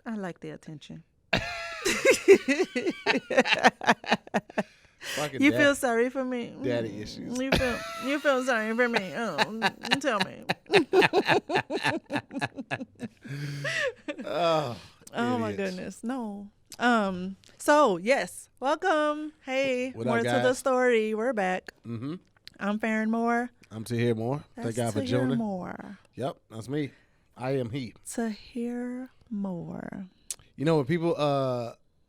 I like the attention. Fucking You feel sorry for me? daddy issues. You feel sorry for me? Oh, tell me. Oh, Oh my idiots. goodness, no. So yes, welcome. Hey, What more up, to the guys? story. We're back. Mm-hmm. I'm Farron Moore. I'm to hear more. Thank God for to hear Jonah. more. Yep, that's me. I am he. To hear more. You know, when people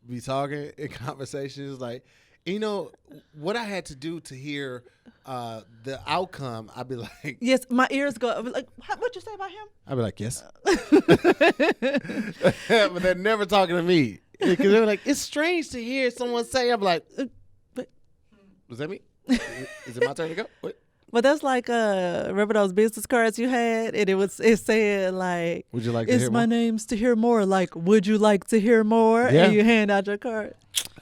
be talking in conversations, like, you know, what I had to do to hear the outcome, I'd be like, Yes, my ears go. I'll be like, what'd you say about him? I'd be like, yes. But they're never talking to me. Because they're like, it's strange to hear someone say, I'm like, but was that me? Is it my turn to go? What? But that's like remember those business cards you had, and it said like, Would you like to "It's hear my more? name's to hear more." Like, would you like to hear more? Yeah. And you hand out your card.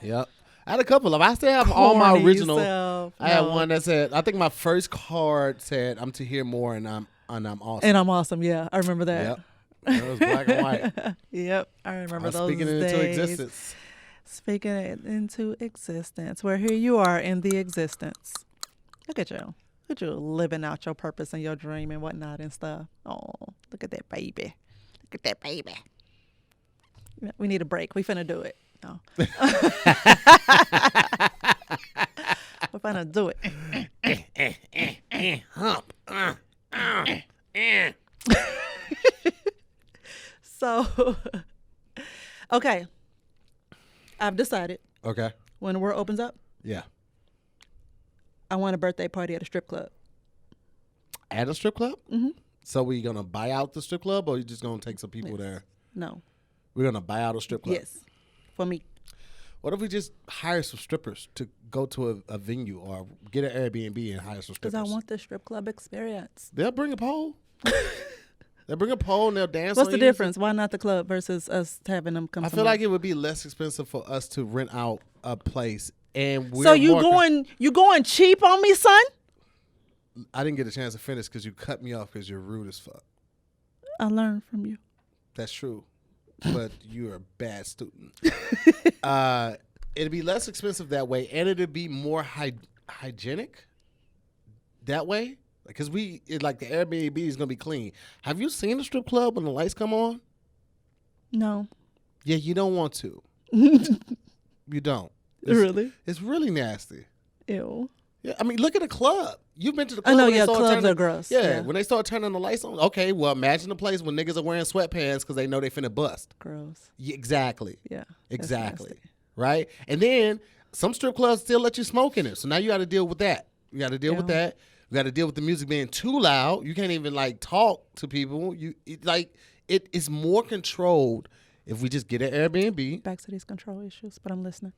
Yep. I had a couple of them. I still have all my Corny original. self. I had No. one that said, I think my first card said, I'm to hear more and I'm awesome. And I'm awesome. Yeah, I remember that. Yep. It was black and white. Yep, I remember those Speaking it days. into existence. Speaking it into existence. Where here you are in the existence. Look at you. Look at you living out your purpose and your dream and whatnot and stuff. Oh, look at that baby. Look at that baby. We need a break. We finna do it. No. We're finna do it. Hump. So, okay. I've decided Okay. when the world opens up, Yeah. I want a birthday party at a strip club. At a strip club? Mm-hmm. So we gonna buy out the strip club, or you just gonna take some people Yes. there? No. We're gonna buy out a strip club. Yes. For me. What if we just hire some strippers to go to a venue, or get an Airbnb and hire some Because strippers? I want the strip club experience. They'll bring a pole. They'll bring a pole and they'll dance. What's on the you. difference? Why not the club versus us having them come? I feel like it would be less expensive for us to rent out a place, and we're So you more going cheap on me, son? I didn't get a chance to finish because you cut me off because you're rude as fuck. I learned from you. That's true, but you're a bad student. It'd be less expensive that way, and it'd be more hygienic that way. Because like the Airbnb is gonna be clean. Have you seen the strip club when the lights come on? No. Yeah, you don't want to. You don't. Really? It's really nasty. Ew. Yeah, I mean, look at a club. You've been to the I club. know, when they yeah, start clubs turning- are gross. Yeah, Yeah. when they start turning the lights on. Okay, well, imagine a place when niggas are wearing sweatpants because they know they finna bust. Gross. Yeah, exactly. Yeah. that's Exactly. nasty. Right? And then some strip clubs still let you smoke in it. So now you got to deal with that. You got to deal with Yeah. that. You got to deal with the music being too loud. You can't even like talk to people. It is more controlled if we just get an Airbnb. Back to these control issues, but I'm listening.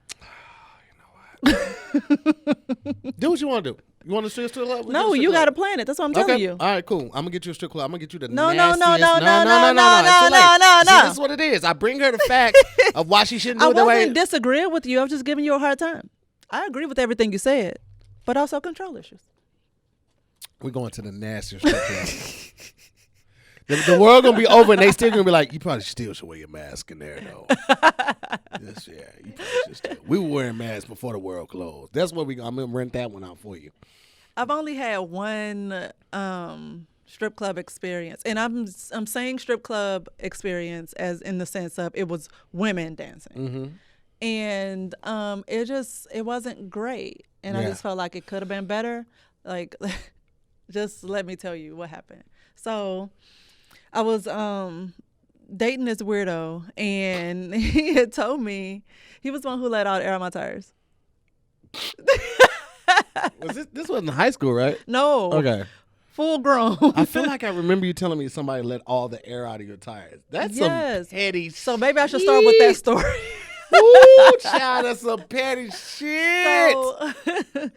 Do what you want to do. You want to strip club? We No, do a strip you club. got to plan it. That's what I'm telling Okay. you. All right, cool. I'm gonna get you a strip club. I'm gonna get you the No, no, nastiest. no, no, no, no, It's no, too no, late. no, See, no. this is what it is. I bring her the fact of why she shouldn't do I it that way. wasn't disagreeing with you. I was just giving you a hard time. I agree with everything you said, but also control issues. We're going to the nastiest strip club. The world gonna be over, and they still gonna be like, you probably still should wear your mask in there, though. Yes, yeah, you probably should still. We were wearing masks before the world closed. That's what I'm gonna rent that one out for you. I've only had one strip club experience, and I'm saying strip club experience as in the sense of it was women dancing, and it wasn't great, and I Yeah. just felt like it could have been better. Like, just let me tell you what happened. So, I was dating this weirdo, and he had told me he was the one who let all the air out my tires. Was this wasn't high school, right? No. Okay. Full grown. I feel like I remember you telling me somebody let all the air out of your tires. That's Yes. some petty So maybe I should start with that story. Ooh, child, that's some petty shit. So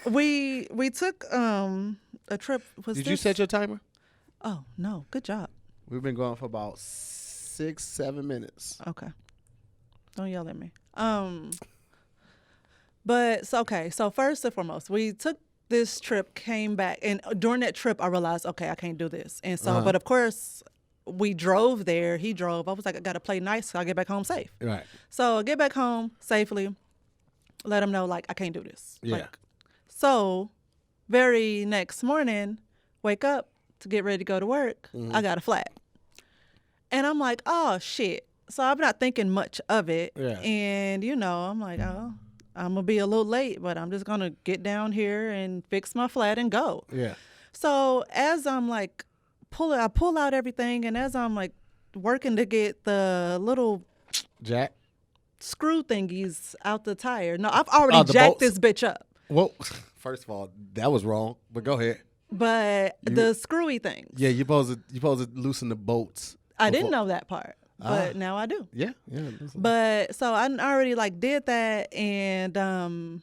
we took a trip. Did you set your timer? Oh no, good job. We've been going for about 6-7 minutes. Okay, don't yell at me. But so first and foremost, we took this trip, came back, and during that trip, I realized, okay, I can't do this. And so, but of course, we drove there. He drove. I was like, I got to play nice so I get back home safe. Right. So I get back home safely, let him know, like, I can't do this. Yeah. Like, so very next morning, wake up to get ready to go to work. Mm-hmm. I got a flat. And I'm like, oh, shit. So I'm not thinking much of it. Yeah. And, you know, I'm like, oh, I'm going to be a little late, but I'm just going to get down here and fix my flat and go. Yeah. So as I'm like, I pull out everything, and as I'm like working to get the little Jack. screw thingies out the tire. No, I've already the jacked bolts? this bitch up. Well, first of all, that was wrong. But go ahead. But the screwy things. Yeah, you supposed to loosen the bolts. I didn't know that part, but now I do. Yeah. But so I already like did that, and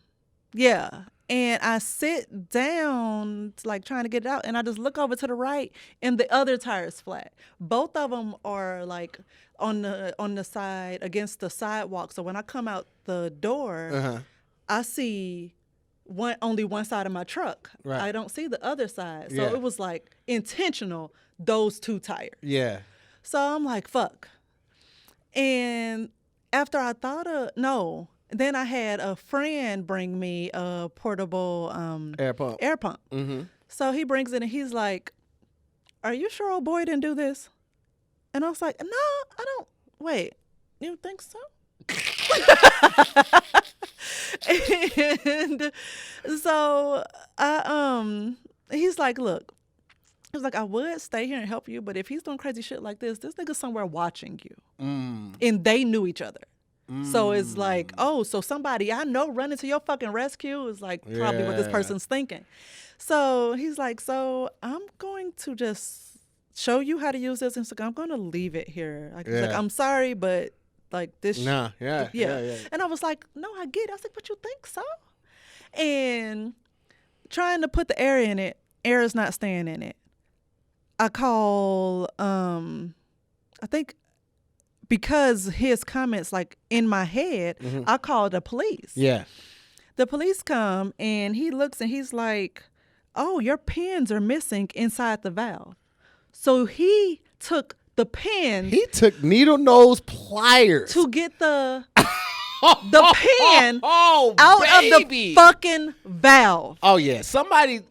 yeah. And I sit down, like trying to get it out, and I just look over to the right, and the other tire's flat. Both of them are like on the side against the sidewalk. So when I come out the door, I see only one side of my truck. Right. I don't see the other side. So Yeah. it was like intentional, those two tires. Yeah. So I'm like, fuck. And after I thought then I had a friend bring me a portable Air pump. Mm-hmm. So he brings it and he's like, are you sure old boy didn't do this? And I was like, no, I don't. Wait, you think so? And so he's like, look, he was like, I would stay here and help you, but if he's doing crazy shit like this nigga's somewhere watching you. And they knew each other. So it's like, oh, so somebody I know running to your fucking rescue is like probably what this person's thinking. So he's like, so I'm going to just show you how to use this. And so I'm going to leave it here. Like, he's like, I'm sorry, but like this. Nah, yeah. And I was like, no, I get it. I was like, but you think so? And trying to put the air in it, air is not staying in it. I call, I think, because his comments like in my head, I called the police. Yeah. The police come and he looks and he's like, oh, your pins are missing inside the valve. So he took the pin. He took needle nose pliers to get the pin out baby. of the fucking valve. Oh yeah,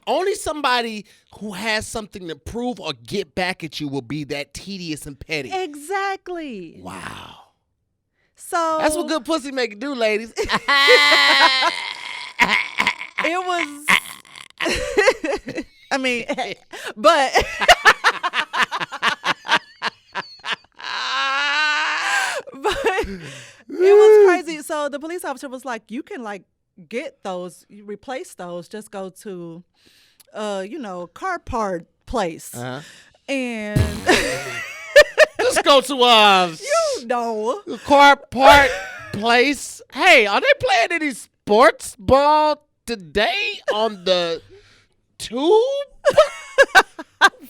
only somebody who has something to prove or get back at you will be that tedious and petty. Exactly. Wow. So that's what good pussy make it do, ladies. It was. I mean, but. But it was crazy. So the police officer was like, you can like get those, you replace those, just go to car part place. And just go to car part place. Hey, are they playing any sports ball today on the tube?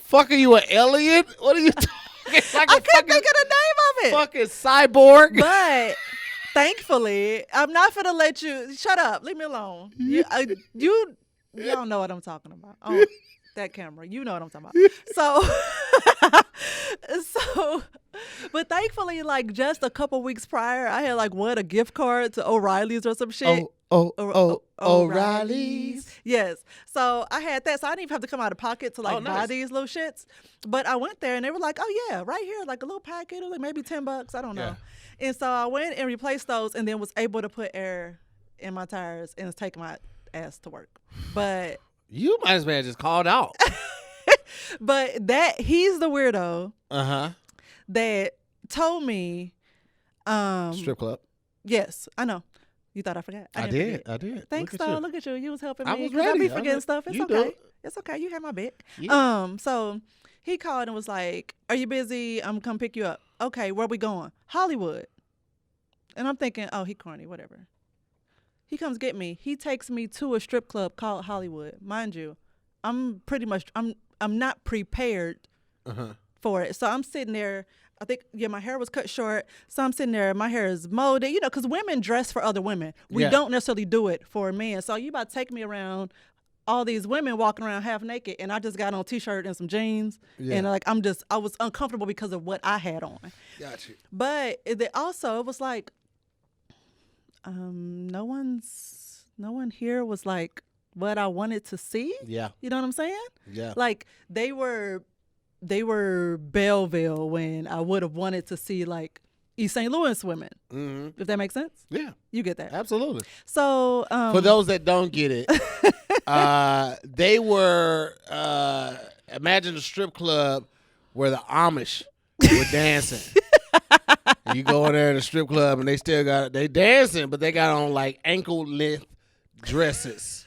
Fuck, are you an alien? What are you talking? Like I can't think of the name of it. Fucking cyborg. But thankfully, I'm not gonna let you. Shut up. Leave me alone. You don't know what I'm talking about. Oh, that camera. You know what I'm talking about. So, but thankfully, like just a couple weeks prior, I had like a gift card to O'Reilly's or some shit. O'Reilly's. Yes. So I had that. So I didn't even have to come out of pocket to buy these little shits. But I went there and they were like, oh yeah, right here, like a little packet of like maybe $10. I don't know. Yeah. And so I went and replaced those and then was able to put air in my tires and take my ass to work. But you might as well just called out. But he's the weirdo. That told me strip club. Yes, I know. You thought I forgot? I did. Thanks, though. Look at you. You was helping me. I was ready. I be forgetting was, stuff. It's you okay. Do. It's okay. You had my back. Yeah. So he called and was like, "Are you busy? I'm come pick you up." Okay, where we going? Hollywood. And I'm thinking, oh, he corny, whatever. He comes get me. He takes me to a strip club called Hollywood. Mind you, I'm not prepared for it. So I'm sitting there. I think, my hair was cut short. So I'm sitting there. My hair is molded, because women dress for other women. We don't necessarily do it for men. So you about to take me around all these women walking around half naked, and I just got on a t-shirt and some jeans, Yeah. and like I was uncomfortable because of what I had on. Got you. But it was like, no one here was like what I wanted to see. Yeah. You know what I'm saying? Yeah. Like they were Belleville when I would have wanted to see like East St. Louis women. Mm-hmm. If that makes sense? Yeah. You get that? Absolutely. So For those that don't get it, they were imagine a strip club where the Amish were dancing. You go in there in a strip club and they dancing, but they got on like ankle length dresses.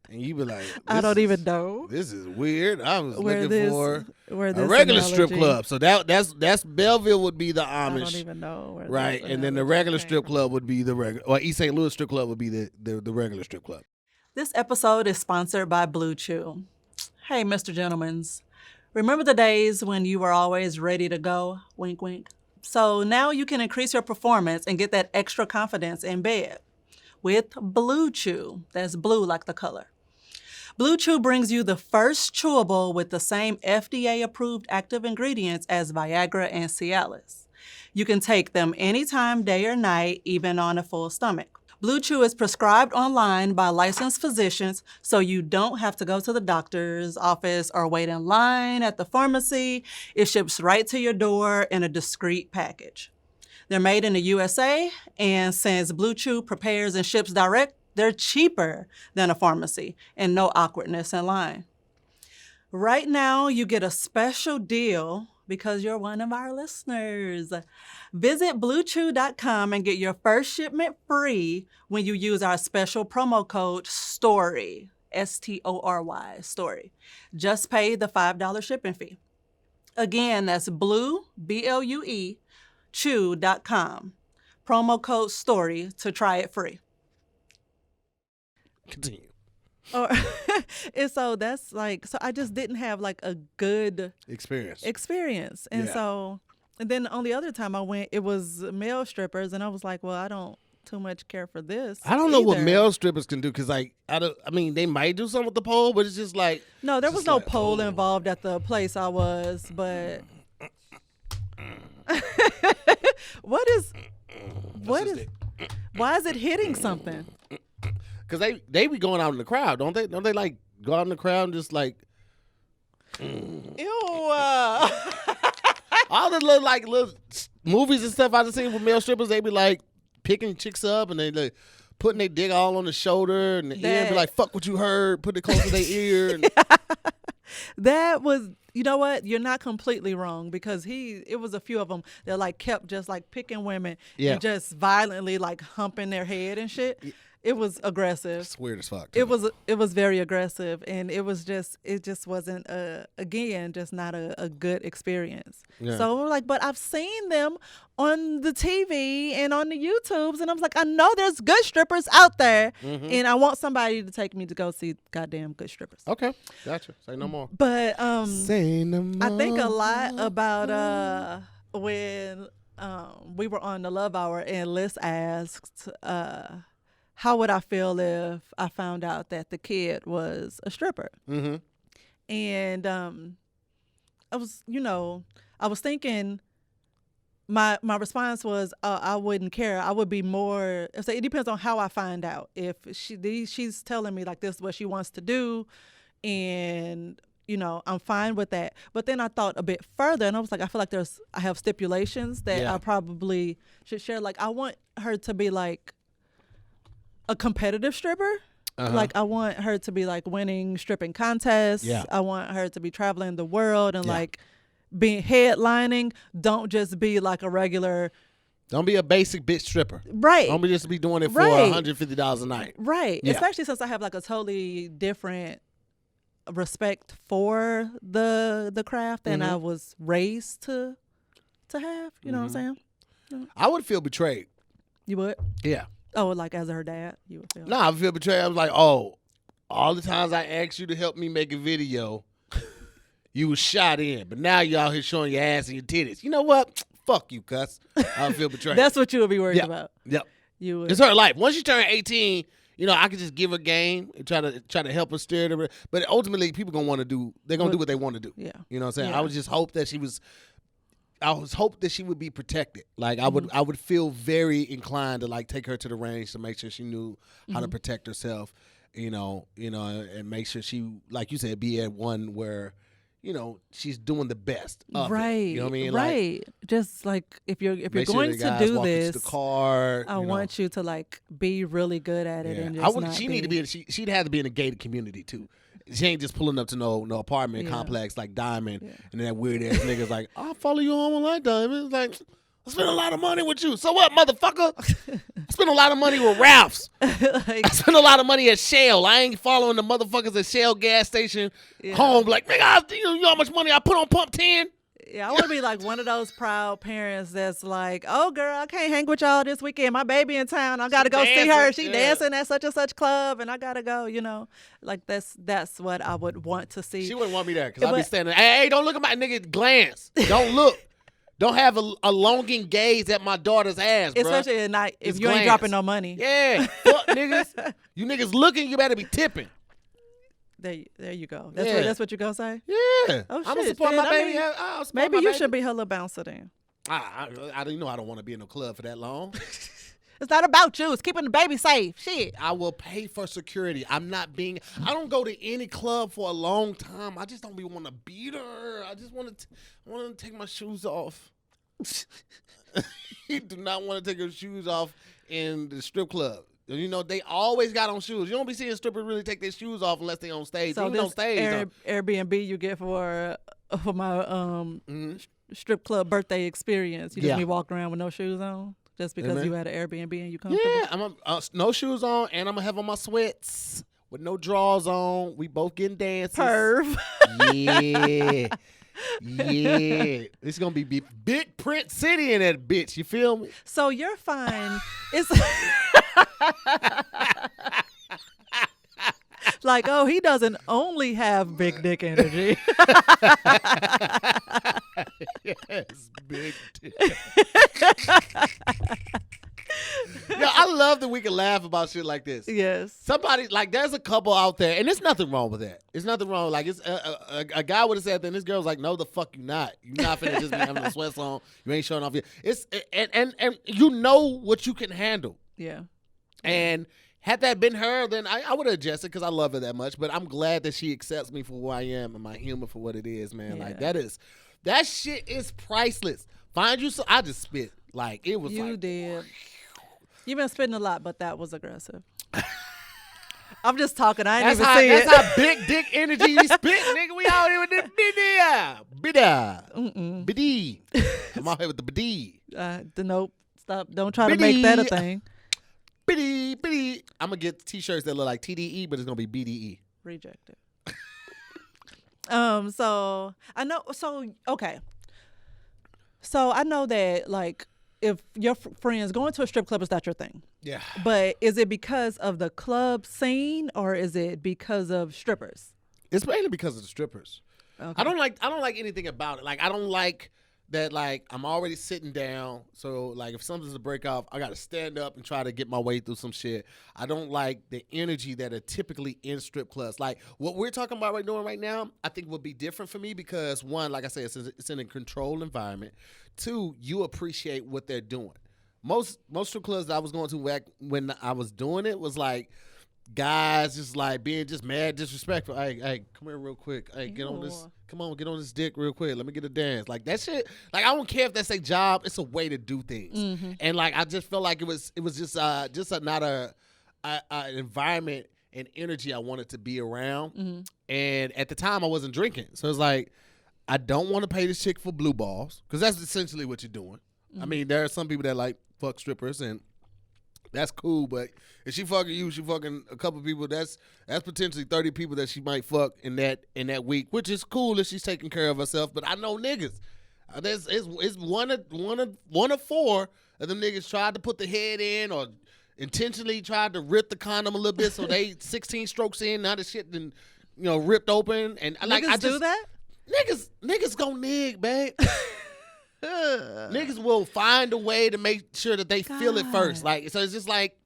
And you be like, I don't even know. This is weird. I was where looking this, for where a this regular strip analogy- club. So that's Belleville would be the Amish. I don't even know. Where Right, this and then the analogy regular came strip from. club would be the regular, or East St. Louis strip club would be the regular strip club. This episode is sponsored by Blue Chew. Hey, Mr. Gentlemans. Remember the days when you were always ready to go? Wink, wink. So now you can increase your performance and get that extra confidence in bed with Blue Chew. That's blue like the color. Blue Chew brings you the first chewable with the same FDA-approved active ingredients as Viagra and Cialis. You can take them anytime, day or night, even on a full stomach. Blue Chew is prescribed online by licensed physicians, so you don't have to go to the doctor's office or wait in line at the pharmacy. It ships right to your door in a discreet package. They're made in the USA, and since Blue Chew prepares and ships direct, they're cheaper than a pharmacy and no awkwardness in line. Right now, you get a special deal because you're one of our listeners. Visit BlueChew.com and get your first shipment free when you use our special promo code STORY, STORY, STORY. Just pay the $5 shipping fee. Again, that's Blue, BLUE, chew.com. Promo code STORY to try it free. Continue. Or and so that's like, so I just didn't have like a good Experience. And Yeah. so, and then the only other time I went, it was male strippers, and I was like, well, I don't too much care for this. I don't know what either. male strippers can do because, like, I mean, they might do something with the pole, but it's just like No, there was just no like, pole oh. involved at the place I was, but what is why is it hitting something? Because they be going out in the crowd, don't they? Don't they like go out in the crowd and just like Ew. all the little movies and stuff I've seen with male strippers? They be like picking chicks up and they like putting their dick all on the shoulder and the ear and be like, "Fuck what you heard," put it close to their ear. And That was, you know what? You're not completely wrong because it was a few of them that like kept just like picking women and just violently like humping their head and shit. It was aggressive. it's weird as fuck. It was very aggressive, and it just wasn't again just not a good experience. Yeah. So we're like, but I've seen them on the TV and on the YouTubes, and I was like, I know there's good strippers out there, and I want somebody to take me to go see goddamn good strippers. Okay, gotcha. Say no more. But Say no more. I think a lot about when we were on the Love Hour and Liz asked how would I feel if I found out that the kid was a stripper? Mm-hmm. And I was thinking my response was I wouldn't care. I would be more. So it depends on how I find out. If she's telling me like this is what she wants to do, and I'm fine with that. But then I thought a bit further, and I was like, I feel like I have stipulations that I probably should share. Like I want her to be like a competitive stripper. Like I want her to be like winning stripping contests. I want her to be traveling the world and like being headlining. Don't just be like a regular. Don't be a basic bitch stripper. Right. Don't be just be doing it for Right. $150 a night. Right. Yeah. Especially since I have like a totally different respect for the craft and I was raised to have. You know what I'm saying? I would feel betrayed. You would? Yeah. Oh, like as her dad, you would feel? No, I feel betrayed. I was like, oh, all the times I asked you to help me make a video, you was shot in. But now you out here showing your ass and your titties. You know what? Fuck you, cuss. I would feel betrayed. That's what you would be worried about. Yep. You would. It's her life. Once you turn 18 I could just give her game and try to help her steer it. But ultimately, people gonna want to do. They're gonna do what they want to do. Yeah. You know what I'm saying? Yeah. I would just hope that she was. I was hope that she would be protected. Like I would feel very inclined to like take her to the range to make sure she knew how to protect herself. And make sure she, like you said, be at one where, she's doing the best of right. it. You know what I mean? Right. Like, just like if you're make going sure the to guys do walk you to this, the car. I want you to like be really good at it. Yeah. And just she need to be. She'd have to be in a gated community too. She ain't just pulling up to no apartment complex like Diamond, and that weird ass nigga's like, I'll follow you home like Diamond. It's like, I spent a lot of money with you. So what, motherfucker? I spent a lot of money with Ralph's. I spent a lot of money at Shell. I ain't following the motherfuckers at Shell gas station home. Like, nigga, you know how much money I put on pump 10? Yeah, I want to be like one of those proud parents that's like, oh, girl, I can't hang with y'all this weekend. My baby in town. I got to go see her. She dancing at such and such club, and I got to go, Like, that's what I would want to see. She wouldn't want me there because I'd be standing there. Hey, don't look at my nigga. Glance. Don't look. Don't have a longing gaze at my daughter's ass, bro. Especially at night if you ain't dropping no money. Yeah. Fuck niggas. You niggas looking, you better be tipping. There you go. That's what you gonna say? Yeah. Oh, I'm going to support my baby. Maybe you should be her little bouncer then. I didn't know I don't want to be in a club for that long. It's not about you. It's keeping the baby safe. Shit. I will pay for security. I don't go to any club for a long time. I just don't want to beat her. I just want to take my shoes off. You do not want to take your shoes off in the strip club. They always got on shoes. You don't be seeing strippers really take their shoes off unless they on stage. So even on stage, Airbnb you get for my strip club birthday experience. You just be walking around with no shoes on just because you had an Airbnb and you comfortable. Yeah, I'm no shoes on, and I'm gonna have on my sweats with no drawers on. We both getting dances. Perv. Yeah. Yeah, it's gonna be big print city in that bitch. You feel me? So you're fine. It's like, oh, he doesn't only have big dick energy. Yes, big dick. Yo, I love that we can laugh about shit like this. Yes. Somebody, like, there's a couple out there, and there's nothing wrong with that. There's nothing wrong. Like, it's a guy would have said that, and this girl's like, no, the fuck you not. You not finna just be having the sweats on. You ain't showing off your. And you know what you can handle. Yeah. And had that been her, then I would have adjusted because I love her that much. But I'm glad that she accepts me for who I am and my humor for what it is, man. Yeah. Like, that shit is priceless. Find you I just spit. Like, it was You like. did. You've been spitting a lot, but that was aggressive. I'm just talking. I ain't even see it. That's how big dick energy you spit, nigga. We out here with the biddy. Biddy. I'm out here with the biddy. Nope. Stop. Don't try to make that a thing. Biddy. I'm going to get t-shirts that look like TDE, but it's going to be BDE. Rejected. So I know. So, okay. So I know that, like, if your friends going to a strip club is not your thing. Yeah. But is it because of the club scene or is it because of strippers? It's mainly because of the strippers. Okay. I don't like anything about it. Like, I don't like that, like, I'm already sitting down. So, like, if something's to break off, I got to stand up and try to get my way through some shit. I don't like the energy that are typically in strip clubs. Like, what we're talking about right now, I think would be different for me because, one, like I said, it's in a controlled environment. Two, you appreciate what they're doing. Most strip clubs that I was going to back when I was doing it was like guys just like being just mad, disrespectful. Hey, come here real quick. Hey, get on this. Come on, get on this dick real quick. Let me get a dance. Like that shit. Like I don't care if that's a job. It's a way to do things. Mm-hmm. And like I just felt like it was just not an environment and energy I wanted to be around. Mm-hmm. And at the time I wasn't drinking, so it's like I don't want to pay this chick for blue balls because that's essentially what you're doing. Mm-hmm. I mean, there are some people that like fuck strippers and that's cool, but if she fucking you, she fucking a couple people. That's potentially 30 people that she might fuck in that week, which is cool if she's taking care of herself. But I know niggas. It's one of four of them niggas tried to put the head in or intentionally tried to rip the condom a little bit so they 16 strokes in, now the shit then ripped open and niggas like I do that. Niggas gon' nig, babe. Niggas will find a way to make sure that they feel it first. Like, so it's just like,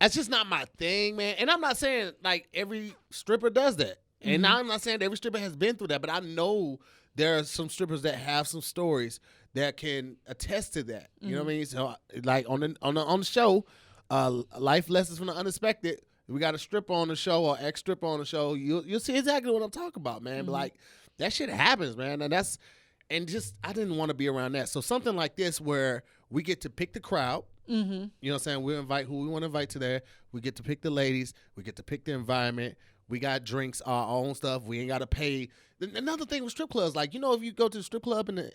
That's just not my thing, man. And I'm not saying like every stripper does that. And I'm not saying that every stripper has been through that, but I know there are some strippers that have some stories that can attest to that. You know what I mean? So like on the show, Life Lessons from the Unexpected, we got a stripper on the show or ex stripper on the show. You'll see exactly what I'm talking about, man. But like that shit happens, man. And just I didn't want to be around that. So something like this where we get to pick the crowd. You know what I'm saying? We invite who we want to invite to there. We get to pick the ladies. We get to pick the environment. We got drinks, our own stuff. We ain't got to pay. Another thing with strip clubs, like, you know, if you go to the strip club and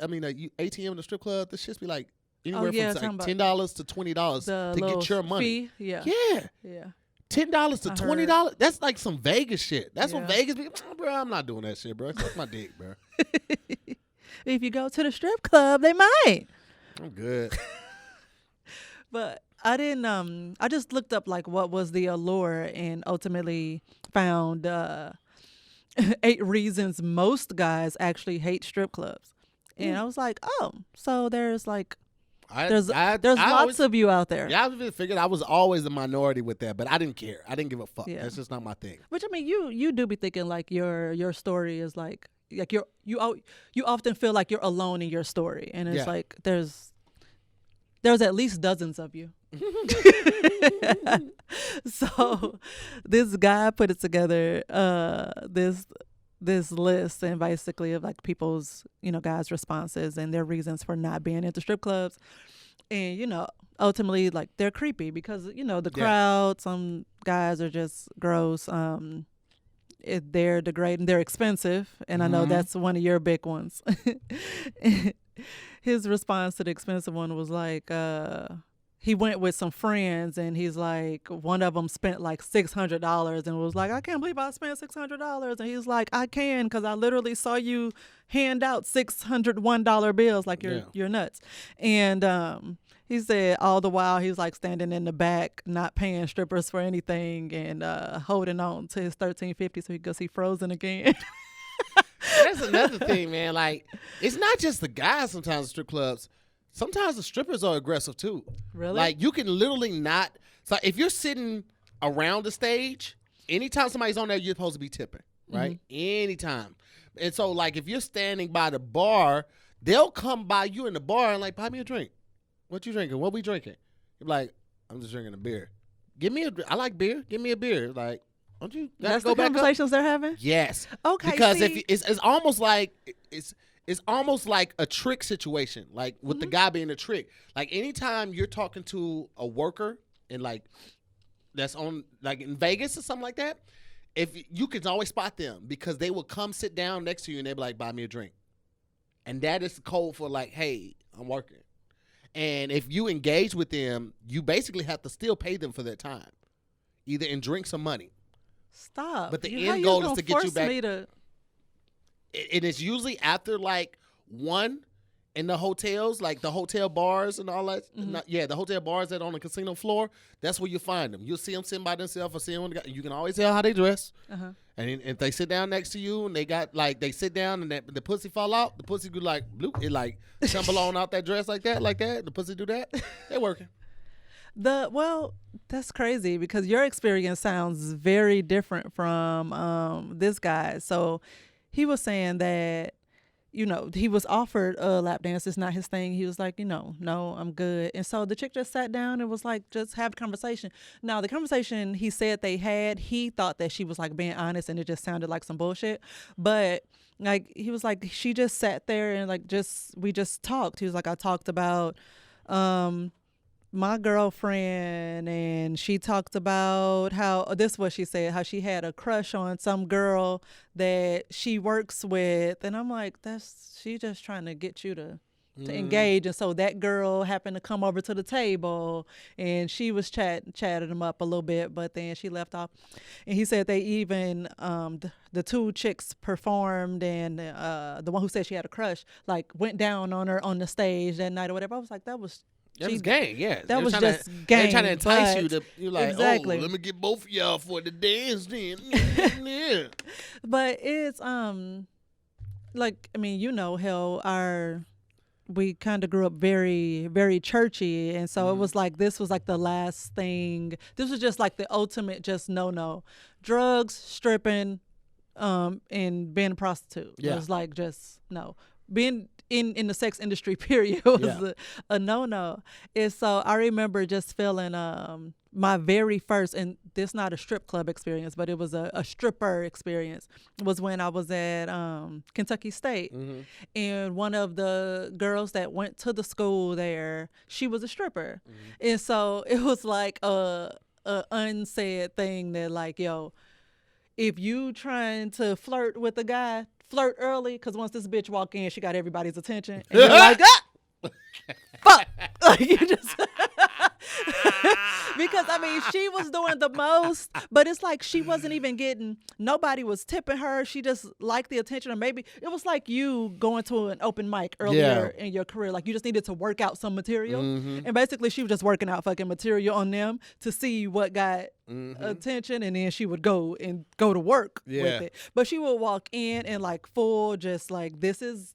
ATM in the strip club, the shits be like anywhere from like $10 to $20 to get your money. Fee? Yeah. $10 to $20. That's like some Vegas shit. That's what Vegas be. Bro, I'm not doing that shit, bro. Suck my dick, bro. If you go to the strip club, they might. I'm good. But I didn't. I just looked up like what was the allure, and ultimately found 8 reasons most guys actually hate strip clubs. And I was like, oh, so there's like there's lots of you out there. Yeah, I just figured I was always a minority with that, but I didn't care. I didn't give a fuck. Yeah. That's just not my thing. Which I mean, you do be thinking like your story is like you often feel like you're alone in your story, and it's like there's at least dozens of you. So this guy put it together, this list, and basically of like people's, guys' responses and their reasons for not being into strip clubs. And, ultimately, like, they're creepy because, the crowd, some guys are just gross. They're degrading. They're expensive. And I know that's one of your big ones. His response to the expensive one was like, he went with some friends, and he's like, one of them spent like $600 and was like, I can't believe I spent $600. And he's like, I can, because I literally saw you hand out $601 bills like you're nuts. And he said all the while he was like standing in the back, not paying strippers for anything, and holding on to his $13.50 so he could go see Frozen again. That's another thing, man. Like, it's not just the guys sometimes at strip clubs. Sometimes the strippers are aggressive too. Really? Like, you can literally not. So if you're sitting around the stage, anytime somebody's on there, you're supposed to be tipping, right? Anytime. And so, like, if you're standing by the bar, they'll come by you in the bar and like, buy me a drink. What you drinking? What we drinking? You're like, I'm just drinking a beer. I like beer. Give me a beer. Like, don't you? That's the conversations they're having? Yes. Okay. Because if it's almost like it's almost like a trick situation, like with the guy being a trick. Like anytime you're talking to a worker and like that's on like in Vegas or something like that, if you can always spot them because they will come sit down next to you and they'll be like, buy me a drink. And that is the code for like, hey, I'm working. And if you engage with them, you basically have to still pay them for their time, either in drinks or money. Stop. But the end goal is to get you back. And it's usually after like 1 in the hotels, like the hotel bars and all that. The hotel bars that are on the casino floor. That's where you find them. You'll see them sitting by themselves or see them. You can always tell how they dress. And if they sit down next to you and they sit down and the pussy fall out, the pussy go like bloop, it like tumble on out that dress like that. The pussy do that. They working. That's crazy because your experience sounds very different from this guy. So he was saying that, he was offered a lap dance. It's not his thing. He was like, no, I'm good. And so the chick just sat down and was like, just have a conversation. Now, the conversation he said they had, he thought that she was like being honest and it just sounded like some bullshit. But like, he was like, she just sat there and like, we just talked. He was like, I talked about, my girlfriend, and she talked about how what she said, how she had a crush on some girl that she works with. And I'm like, she just trying to get you to engage. And so that girl happened to come over to the table and she was chatting him up a little bit, but then she left off. And he said they even the 2 chicks performed, and the one who said she had a crush like went down on her on the stage that night or whatever. I was like, that was gang, yeah. That was just gang. They're trying to entice you to, you're like, exactly. Oh, let me get both of y'all for the dance then. Yeah. But it's, like, I mean, how our we kind of grew up very, very churchy, and so it Mm-hmm. was like this was like the last thing. This was just like the ultimate, just no, drugs, stripping, and being a prostitute. It Yeah. was like just no. Being in the sex industry period was Yeah. a no. And so I remember just feeling my very first, and this not a strip club experience, but it was a stripper experience, was when I was at Kentucky State. Mm-hmm. And one of the girls that went to the school there, she was a stripper. And so it was like a unsaid thing that like, yo, if you trying to flirt with a guy, flirt early, because once this bitch walk in, she got everybody's attention, and you're like, ah, fuck, like you just. Because I mean, she was doing the most, but it's like she wasn't even getting. Nobody was tipping her. She just liked the attention, or maybe it was like you going to an open mic earlier in your career. Like you just needed to work out some material, and basically she was just working out fucking material on them to see what got attention, and then she would go to work with it. But she would walk in and like full, just like this is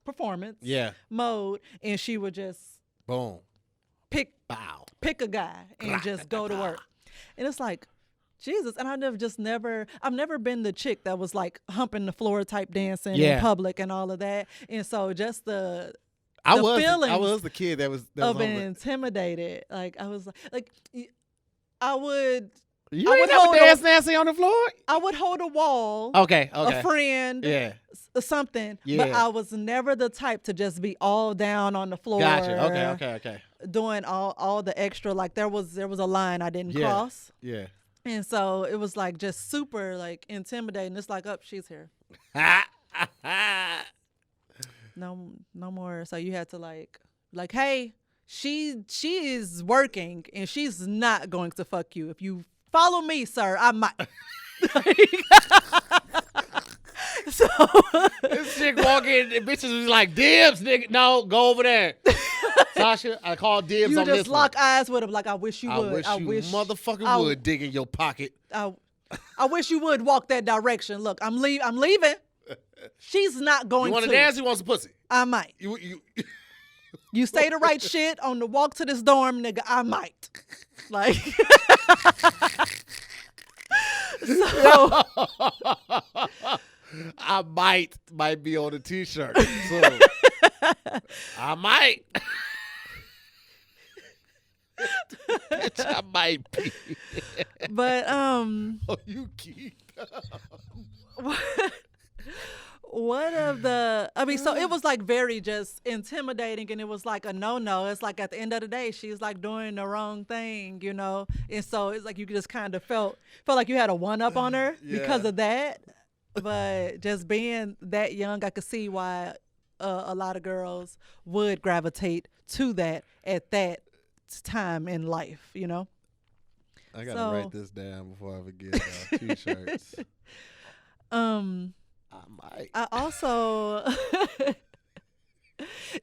performance mode, and she would just Boom. pick a guy and just go to work. And it's like, Jesus. And I've never been the chick that was like humping the floor type dancing in public and all of that. And so just I was the kid that was intimidated. Like I was like I would. You ain't never dance Nancy on the floor? I would hold a wall. Okay. A friend. Something. Yeah. But I was never the type to just be all down on the floor. Gotcha. Okay. Doing all the extra. Like there was a line I didn't cross. Yeah. And so it was like just super like intimidating. It's like, she's here. No more. So you had to like, hey, she is working and she's not going to fuck you. If you follow me, sir, I might. So this chick walk in and bitches was like, dibs, nigga. No, go over there. Sasha, I called dibs on this one. You just lock eyes with him like, I wish you would. I wish you motherfucking would dig in your pocket. I wish you would walk that direction. Look, I'm leaving. She's not going to. You want to dance? You want some pussy? I might. You say the right shit on the walk to this dorm, nigga. I might. Like. So. I might be on a t-shirt. So I might. Bitch, I might be. But Oh, you keep. One of the, so it was like very just intimidating, and it was like a no. It's like at the end of the day, she's like doing the wrong thing, you know? And so it's like you just kind of felt like you had a one-up on her because of that. But just being that young, I could see why a lot of girls would gravitate to that at that time in life, you know? I got to write this down before I forget t-shirts. I might. I also,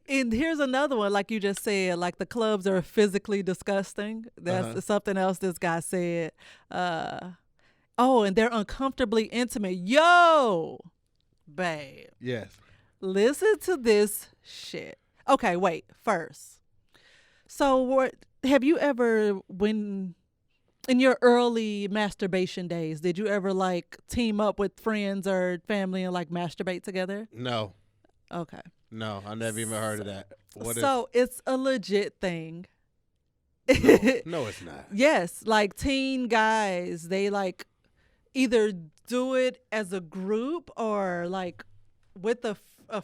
and here's another one, like you just said, like the clubs are physically disgusting. That's something else this guy said. And they're uncomfortably intimate. Yo, babe. Yes. Listen to this shit. Okay, wait, first. So what have you ever, when in your early masturbation days, did you ever like team up with friends or family and like masturbate together? No. Okay. No, I never even heard of that. It's a legit thing. No, it's not. Yes, like teen guys, they like either do it as a group or like with a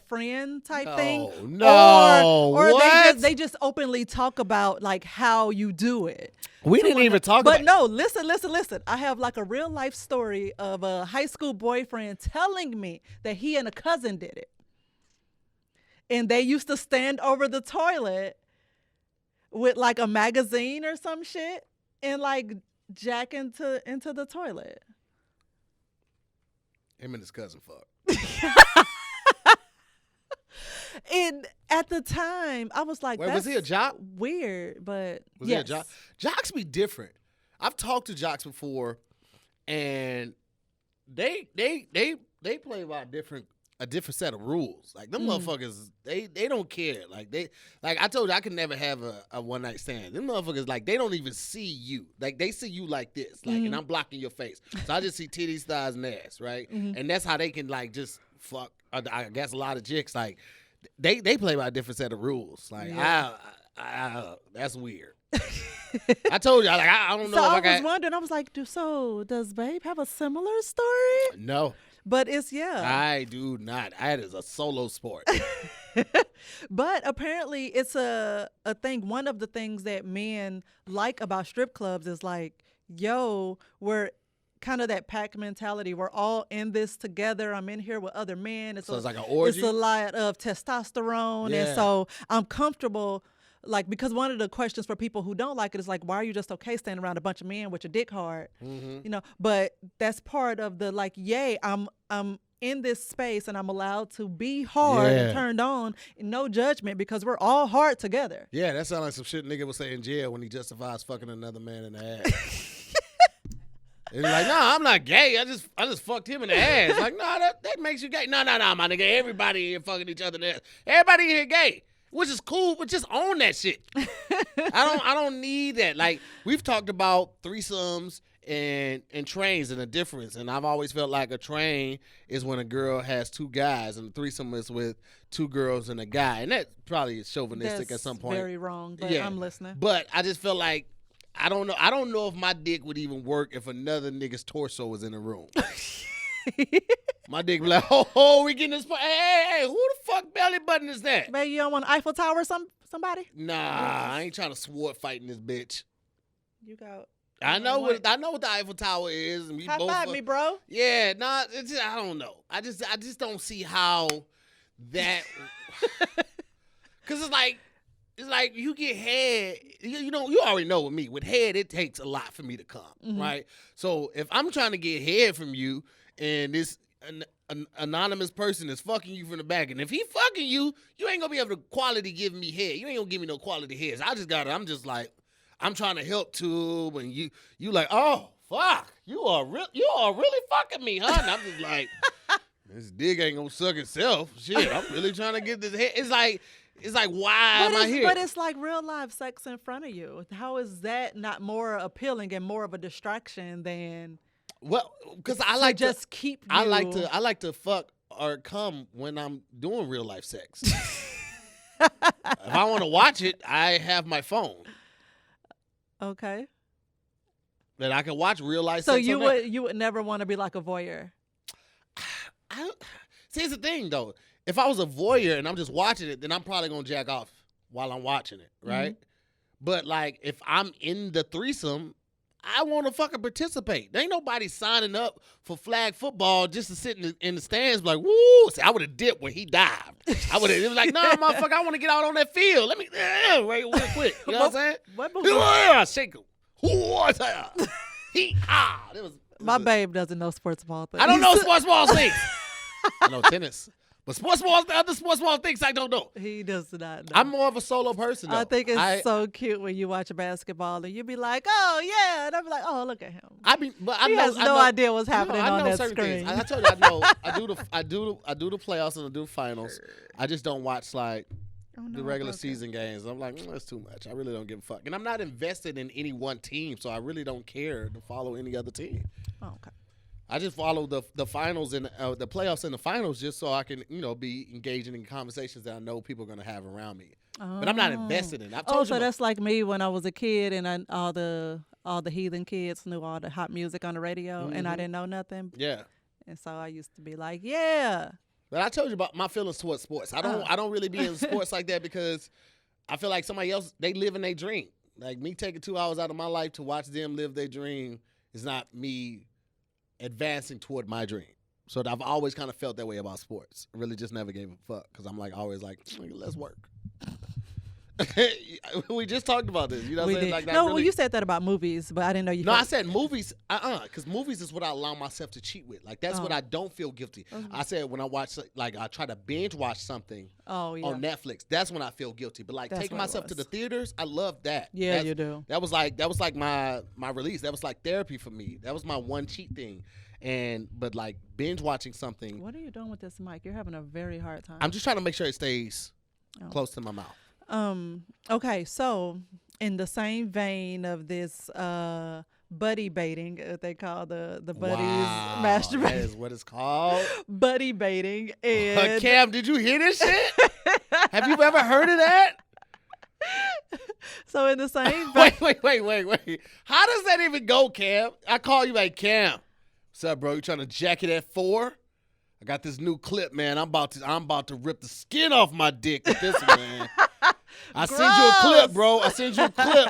friend type thing. No, or what? they just openly talk about like how you do it. We didn't even talk about it. But no, listen. I have like a real life story of a high school boyfriend telling me that he and a cousin did it. And they used to stand over the toilet with like a magazine or some shit and like jack into the toilet. Him and his cousin fuck. And at the time, I was like, wait, was he a jock? Weird, but was he a jock? Jocks be different. I've talked to jocks before, and they play by different a different set of rules. Like them motherfuckers, they don't care. Like I told you, I could never have a one night stand. Them motherfuckers, like they don't even see you. Like they see you like this, like, and I'm blocking your face, so I just see titties, thighs, and ass, right? And that's how they can like just fuck. I guess a lot of chicks like they play by a different set of rules. Like that's weird. I told you, I don't know. So if I was wondering. I was like, does Babe have a similar story? No. But it's I do not. That is a solo sport. But apparently it's a thing. One of the things that men like about strip clubs is like, yo, we're kind of that pack mentality. We're all in this together. I'm in here with other men. So it's like an orgy? It's a lot of testosterone. Yeah. And so I'm comfortable. Like, because one of the questions for people who don't like it is like, why are you just okay standing around a bunch of men with your dick hard? You know, but that's part of the like, yay, I'm in this space and I'm allowed to be hard and turned on, no judgment, because we're all hard together. Yeah, that sounds like some shit nigga would say in jail when he justifies fucking another man in the ass. He's like, nah, I'm not gay. I just fucked him in the ass. Like, nah, that makes you gay. No, my nigga. Everybody here fucking each other in the ass. Everybody here gay. Which is cool, but just own that shit. I don't need that. Like, we've talked about threesomes and trains and the difference. And I've always felt like a train is when a girl has two guys and a threesome is with two girls and a guy. And that probably is chauvinistic at some point. Very wrong, but I'm listening. But I just feel like I don't know if my dick would even work if another nigga's torso was in the room. My dick be like, oh, we getting this. Hey, who the fuck belly button is that? Man, you don't want an Eiffel Tower somebody? Nah, I ain't trying to sword fighting this bitch. You got. I know what the Eiffel Tower is. And we High both five me, bro. Yeah, nah, I don't know. I just don't see how that. Cause it's like you get head. You already know with me. With head, it takes a lot for me to come, right? So if I'm trying to get head from you, and this an anonymous person is fucking you from the back, and if he fucking you, you ain't gonna be able to quality give me head. You ain't gonna give me no quality heads. I'm just like, I'm trying to help too, and you like, oh fuck, you are really fucking me, huh? And I'm just like, this dick ain't gonna suck itself. Shit, I'm really trying to get this head. It's like why am I here? But it's like real life sex in front of you. How is that not more appealing and more of a distraction than? Well, because I like to just keep. I like to fuck or come when I'm doing real life sex. If I want to watch it, I have my phone. Okay. That I can watch real life. So sex you would never want to be like a voyeur. See, here's the thing though. If I was a voyeur and I'm just watching it, then I'm probably gonna jack off while I'm watching it, right? But like if I'm in the threesome, I want to fucking participate. There ain't nobody signing up for flag football just to sit in the stands like, woo. See, I would have dipped when he dived. It was like, nah, motherfucker, I want to get out on that field. Let me, wait, real quick. You know what I'm saying? Shake him. What's that? My babe doesn't know sports ball things. I don't know sports ball things. I know tennis. But the other sports ball things I don't know. He does not know. I'm more of a solo person, though. I think it's so cute when you watch a basketball and you be like, oh, yeah. And I'll be like, oh, look at him. He has no idea what's happening on that screen. Things. I told you, I do the playoffs and I do the finals. I just don't watch, like, the regular season games. I'm like, that's too much. I really don't give a fuck. And I'm not invested in any one team, so I really don't care to follow any other team. Oh, okay. I just follow the finals and the playoffs and the finals just so I can, be engaging in conversations that I know people are going to have around me. Oh. But I'm not invested in it. So that's like me when I was a kid and all the heathen kids knew all the hot music on the radio and I didn't know nothing. Yeah. And so I used to be like, yeah. But I told you about my feelings towards sports. I don't really be in sports like that because I feel like somebody else, they live in their dream. Like me taking 2 hours out of my life to watch them live their dream is not me advancing toward my dream. So I've always kind of felt that way about sports. I really just never gave a fuck because I'm like always like, let's work. We just talked about this. You know what I'm saying? Like well, you said that about movies, but I didn't know you. No, I said movies. Because movies is what I allow myself to cheat with. Like that's what I don't feel guilty. I said when I watch, like I try to binge watch something on Netflix. That's when I feel guilty. But like taking myself to the theaters, I love that. Yeah, you do. That was like my release. That was like therapy for me. That was my one cheat thing. but like binge watching something. What are you doing with this mic? You're having a very hard time. I'm just trying to make sure it stays close to my mouth. Okay, so in the same vein of this buddy baiting, they call the buddies masturbating. That is what it's called. Buddy baiting. And Cam, did you hear this shit? Have you ever heard of that? So in the same vein, Wait. How does that even go, Cam? I call you like, Cam, what's up, bro? You trying to jack it at 4? I got this new clip, man. I'm about to rip the skin off my dick with this one, man. I sent you a clip, bro. I sent you a clip.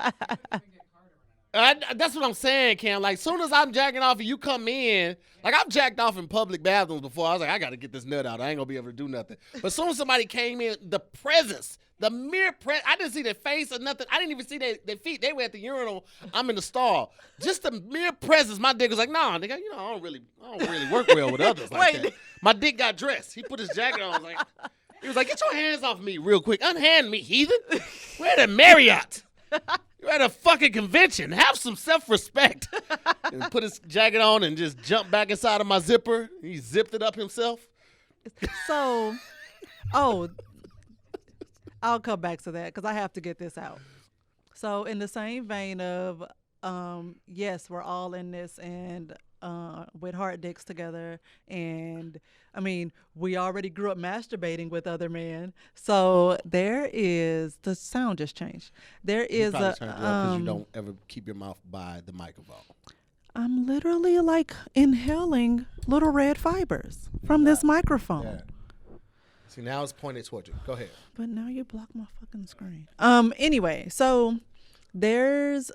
That's what I'm saying, Cam. Like, soon as I'm jacking off and you come in, like, I've jacked off in public bathrooms before. I was like, I got to get this nut out. I ain't going to be able to do nothing. But as soon as somebody came in, the presence, the mere presence, I didn't see their face or nothing. I didn't even see their feet. They were at the urinal. I'm in the stall. Just the mere presence, my dick was like, nah, nigga, I don't really work well with others like that. My dick got dressed. He put his jacket on. He was like, get your hands off me real quick. Unhand me, heathen. We're at a Marriott. You're at a fucking convention. Have some self-respect. And put his jacket on and just jump back inside of my zipper. He zipped it up himself. So, I'll come back to that because I have to get this out. So in the same vein of, yes, we're all in this and with hard dicks together. And, I mean, we already grew up masturbating with other men. So there is, the sound just changed. There is you probably turned it up because you don't ever keep your mouth by the microphone. I'm literally like inhaling little red fibers from this microphone. Yeah. See, now it's pointed towards you. Go ahead. But now you block my fucking screen. Anyway, so there's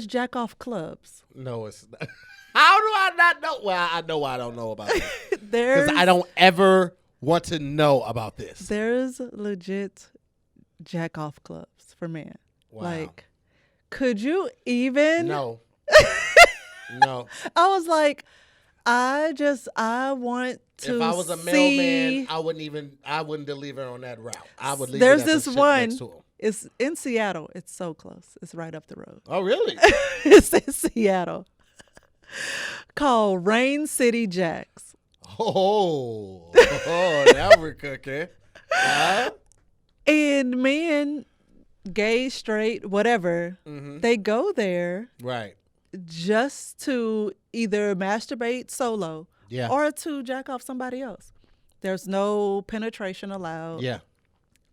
jack off clubs. No, it's not. How do I not know? Well, I know why I don't know about this. Because I don't ever want to know about this. There's legit jack off clubs for men. Wow. Like, could you even? No. No. I was like, I want to. If I was a mailman, I wouldn't deliver on that route. I would leave There's it at this the ship one. next to 'em. It's in Seattle. It's so close. It's right up the road. Oh, really? It's in Seattle. Called Rain City Jacks. Oh, now we're cooking. And men, gay, straight, whatever, they go there Right. just to either masturbate solo Yeah. or to jack off somebody else. There's no penetration allowed. Yeah.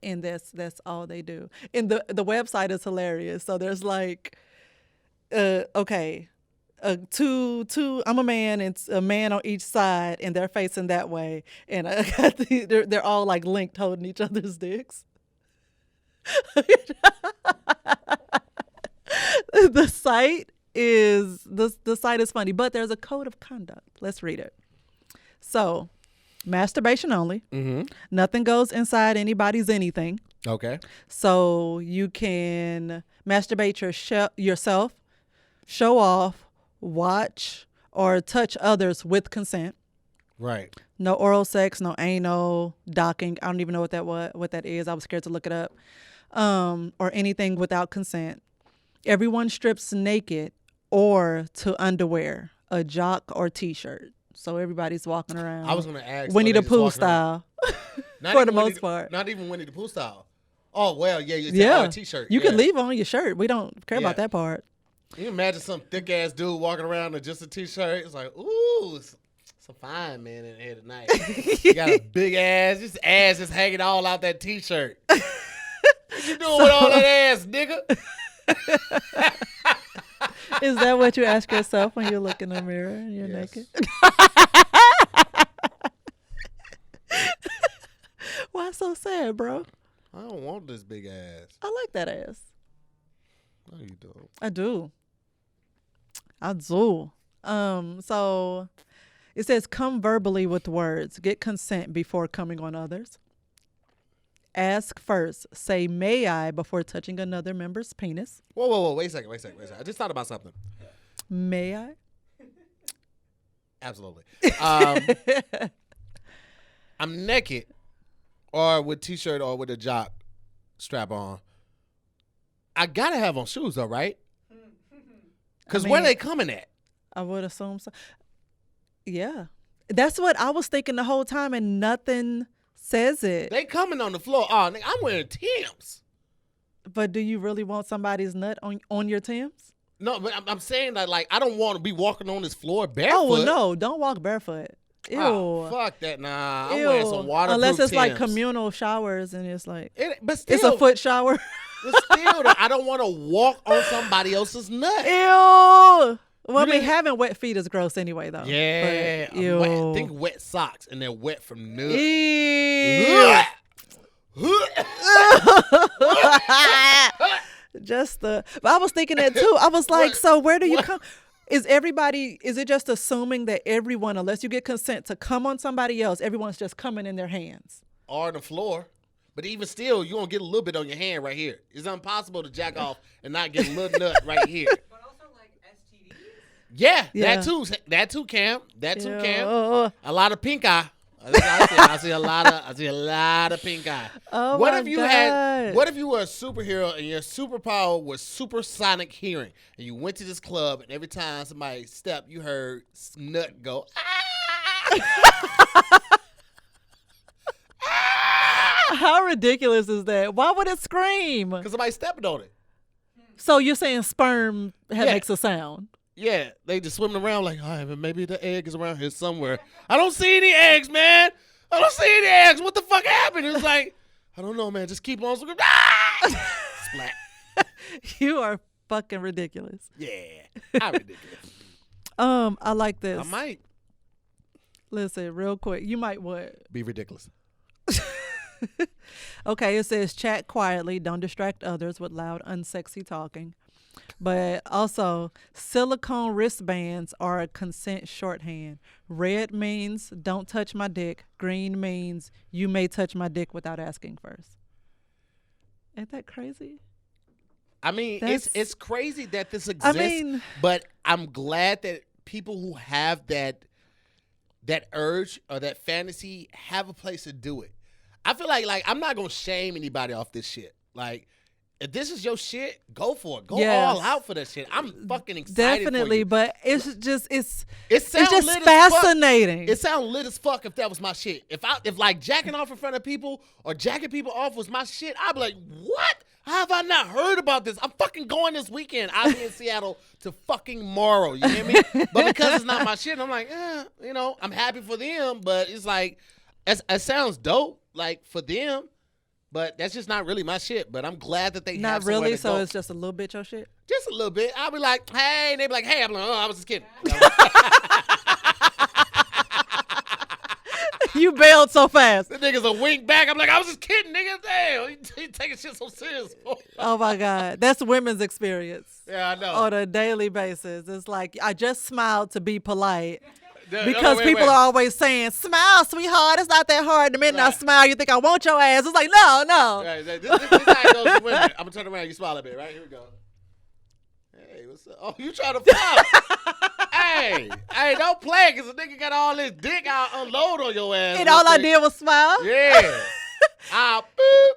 And that's all they do. And the website is hilarious. So there's like, okay, two. I'm a man, and it's a man on each side, and they're facing that way, and I got they're all like linked, holding each other's dicks. The site is funny, but there's a code of conduct. Let's read it. So, masturbation only. Mm-hmm. Nothing goes inside anybody's anything. Okay. So you can masturbate yourself, show off, watch, or touch others with consent. Right. No oral sex, no anal, docking. I don't even know what that is. I was scared to look it up. Or anything without consent. Everyone strips naked or to underwear, a jock or t-shirt. So everybody's walking around. I was going to ask. Winnie the Pooh style. For the most part. Not even Winnie the Pooh style. Oh, well, yeah. Yeah. A t-shirt. You can leave on your shirt. We don't care about that part. Can you imagine some thick-ass dude walking around in just a t-shirt? It's like, ooh, some fine man in here tonight. You got a big ass, just ass just hanging all out that t-shirt. What you doing with all that ass, nigga? Is that what you ask yourself when you look in the mirror and you're naked? Why so sad, bro? I don't want this big ass. I like that ass. No, you don't. I do. So it says, come verbally with words. Get consent before coming on others. Ask first. Say, may I, before touching another member's penis. Whoa. Wait a second. I just thought about something. May I? Absolutely. I'm naked or with t-shirt or with a jock strap on. I got to have on shoes though, right? Because where they coming at? I would assume so. Yeah. That's what I was thinking the whole time, and nothing says it. They coming on the floor. Oh, nigga, I'm wearing Timbs. But do you really want somebody's nut on your Timbs? No, but I'm saying that, like, I don't want to be walking on this floor barefoot. Oh, well, no. Don't walk barefoot. Ew. Oh, fuck that. Nah, I'm Ew. wearing some waterproof Unless it's like Timbs. communal showers and it's like, But still, it's a foot shower. but still, I don't want to walk on somebody else's nut. Ew. Well, I mean, didn't- having wet feet is gross anyway, though. Yeah. But, ew. Wet, think wet socks, and they're wet from nuts. Ew. Just the. But I was thinking that too. I was like, What? so where do you What? come? Is it just assuming that everyone, unless you get consent to come on somebody else, everyone's just coming in their hands? Or on the floor. But even still, you're going to get a little bit on your hand right here. It's impossible to jack off and not get a little nut right here. But also like STDs. Yeah, Yeah. that too, Cam. That too, Cam. Ew. A lot of pink eye. I see a lot of pink eye. Oh What my if you God. what if you were a superhero and your superpower was supersonic hearing, and you went to this club and every time somebody stepped, you heard nut go. Ah! How ridiculous is that? Why would it scream? Because somebody stepping on it. So you're saying sperm Yeah. makes a sound? Yeah, they just swimming around like, all right, but maybe the egg is around here somewhere. I don't see any eggs, man. I don't see any eggs. What the fuck happened? It's like, I don't know, man. Just keep on swimming. Ah! Splat. You are fucking ridiculous. Yeah, I'm ridiculous. I like this. I might Listen, real quick. You might what? be ridiculous. Okay, it says chat quietly, don't distract others with loud, unsexy talking. But also, silicone wristbands are a consent shorthand. Red means don't touch my dick. Green means you may touch my dick without asking first. Ain't that crazy? I mean, That's- it's crazy that this exists, mean- but I'm glad that people who have that urge or that fantasy have a place to do it. I feel like I'm not gonna shame anybody off this shit. Like, if this is your shit, go for it. Go Yes. all out for that shit. I'm fucking excited. Definitely, for you. but it's just it's It sounds just lit as fuck. fascinating. It sounds lit as fuck if that was my shit. If like jacking off in front of people or jacking people off was my shit, I'd be like, what? How have I not heard about this? I'm fucking going this weekend. I'll be in Seattle to fucking Morrow. You hear me? But because it's not my shit, I'm like, I'm happy for them, but it's like, it sounds dope, like for them, but that's just not really my shit. But I'm glad that they Not have somewhere really, to so go. it's just a little bit your shit. Just a little bit. I'll be like, hey, and they be like, hey. I'm like, oh, I was just kidding. You bailed so fast. The niggas a wink back. I'm like, I was just kidding, nigga. Damn, you taking shit so serious. Oh my God. That's women's experience. Yeah, I know. On a daily basis. It's like I just smiled to be polite. No, Because wait. people are always saying, smile, sweetheart. It's not that hard. The minute I Right. smile, you think I want your ass. It's like, no. Right, this how it goes with women. I'm gonna turn around. You smile a bit, right? Here we go. Hey, what's up? Oh, you trying to fly? hey, don't play because the nigga got all this dick. I'll unload on your ass. And real all I quick. did was smile. Yeah. I'll boop.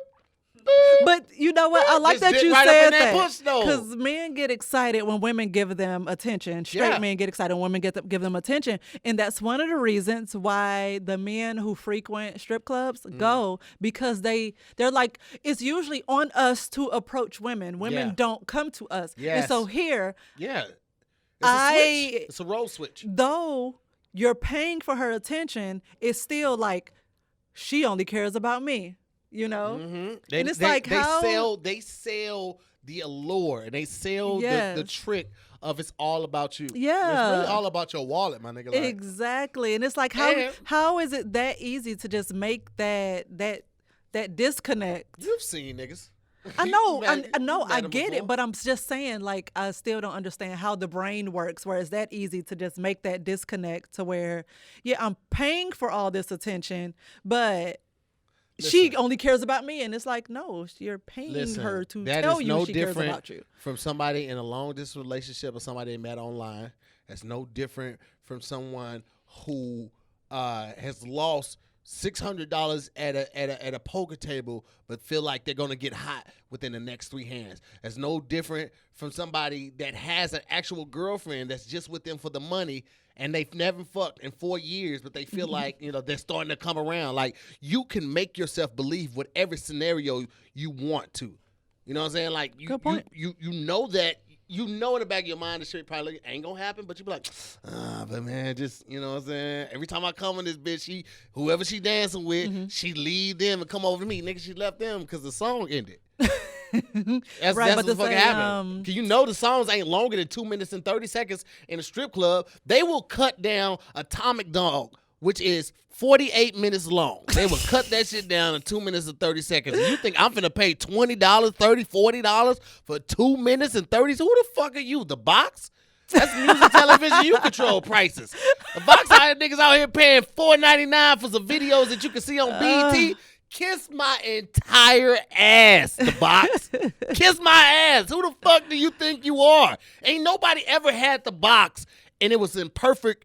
But you know what? I like Just that dip you right up said in that that. puss, though. Because men get excited when women give them attention. Straight Yeah. men get excited when women give them attention. And that's one of the reasons why the men who frequent strip clubs Mm. go, because they're like, it's usually on us to approach women. Women Yeah. don't come to us. Yes. And so here, Yeah. It's a switch. It's a role switch. though you're paying for her attention, it's still like she only cares about me, you know? Mm-hmm. And it's like how- they sell the allure and they sell the Yes. trick of it's all about you. Yeah. It's really all about your wallet, my nigga. Like, Exactly. And it's like And- how is it that easy to just make that disconnect? you've seen niggas. I know, You met- I know, you met I them get before. it, but I'm just saying, like, I still don't understand how the brain works, where it's that easy to just make that disconnect to where, yeah, I'm paying for all this attention, but she Listen. only cares about me. And it's like, no, you're paying Listen, her to that tell is you no she cares different about you. from somebody in a long distance relationship or somebody they met online. That's no different from someone who has lost $600 at a poker table, but feel like they're gonna get hot within the next 3 hands. That's no different from somebody that has an actual girlfriend that's just with them for the money, and they've never fucked in 4 years, but they feel like they're starting to come around. Like, you can make yourself believe whatever scenario you want to. You know what I'm saying? Like, Good point. you know that. You know in the back of your mind this shit probably ain't gonna happen, but you be like, but man, just, you know what I'm saying? Every time I come in this bitch, whoever she dancing with, she leave them and come over to me. Nigga, she left them because the song ended. That's Right, but what the to fuck say, happened. Cause you know the songs ain't longer than 2 minutes and 30 seconds in a strip club. They will cut down Atomic Dog, which is 48 minutes long. They will cut that shit down in 2 minutes and 30 seconds. And you think I'm finna pay $20, $30, $40 for 2 minutes and 30? Who the fuck are you? The box? That's music television. You control prices. The box niggas out here paying $4.99 for some videos that you can see on BET. Kiss my entire ass, the box. Kiss my ass. Who the fuck do you think you are? Ain't nobody ever had the box and it was in perfect